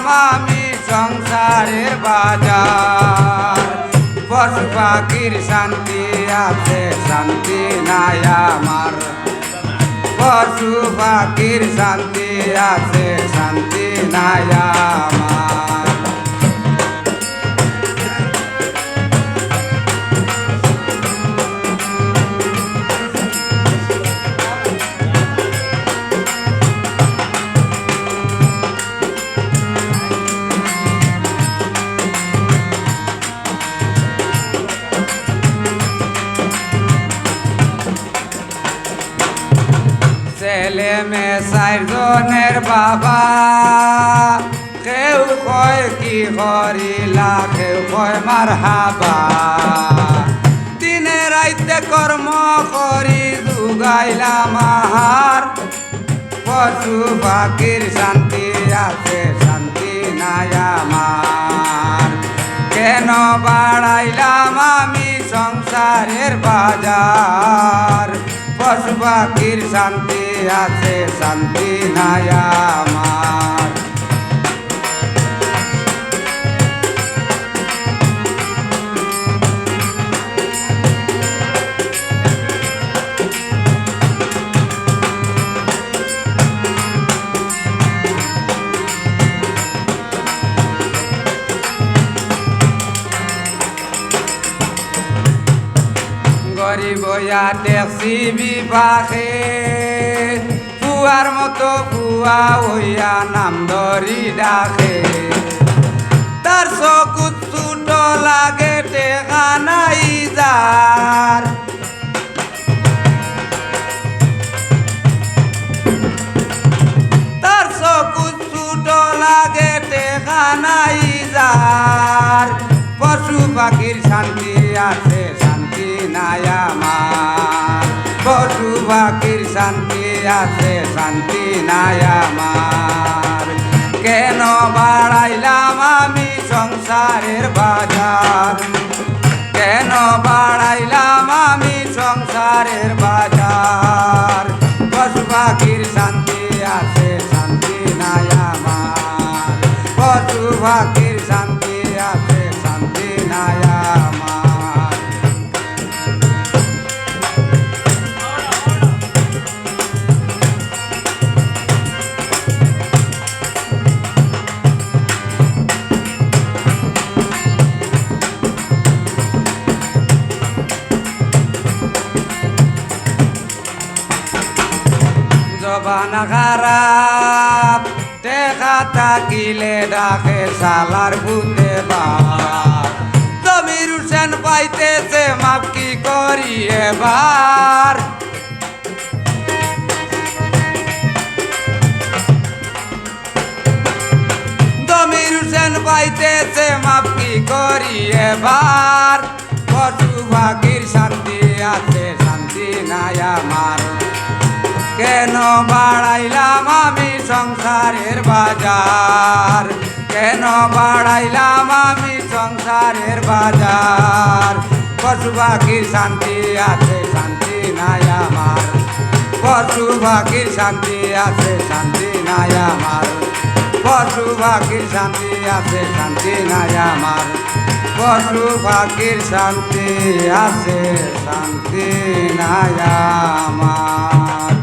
বাড়াইলাম আমি সংসারের বাজার পশু পাখির শান্তি আছে শান্তি নাই আমার পশু পাখির শান্তি আছে শান্তি নাই আমার ছেলে মেয়ে চারজনের বাবা কেউ কয় কি করিলা কেউ কয় মার হাবা দিনে রাইতে কর্ম করি যুগাইলাম আহার পশু পাখির শান্তি আছে শান্তি নাই আমার কেন বাড়াইলাম আমি সংসারের বাজার পশু পাখির শান্তি আছে শান্তি নাই আমার গরিব দেখছি বিবাহে পুয়ার মতো পুয়া হইয়া নাম ধরি ডাকে তার চকুত ছুট লাগে টেকা নাই যার তার চকুত ছুট লাগে টেকা নাই যার পশু পাখির শান্তি আছে শান্তি নাই আমার পশু পাখির শান্তি আছে শান্তি নাই আমার কেন বাড়াইলাম আমি সংসারের বাজার কেন বাড়াইলাম আমি সংসারের বাজার পশু পাখির শান্তি আছে শান্তি নাই আমার পশু পাখির শান্তি আছে শান্তি নাই আমার জবান খারাপ টেকা থাকিলে ডাকে সালার ভূতে বাপ জমির হুসেন পাইতেছে মাপ কি করি এবার জমির হুসেন পাইতেছে মাপ কি করি এবার পশু পাখির শান্তি আছে শান্তি নাই আমার কেন বাড়াইলাম আমি সংসারের বাজার কেন বাড়াইলাম আমি সংসারের বাজার পশু পাখির শান্তি আছে শান্তি নাই আমার পশু পাখির শান্তি আছে শান্তি নাই আমার পশু পাখির শান্তি আছে শান্তি নাই আমার পশু পাখির শান্তি আছে শান্তি নাই আমার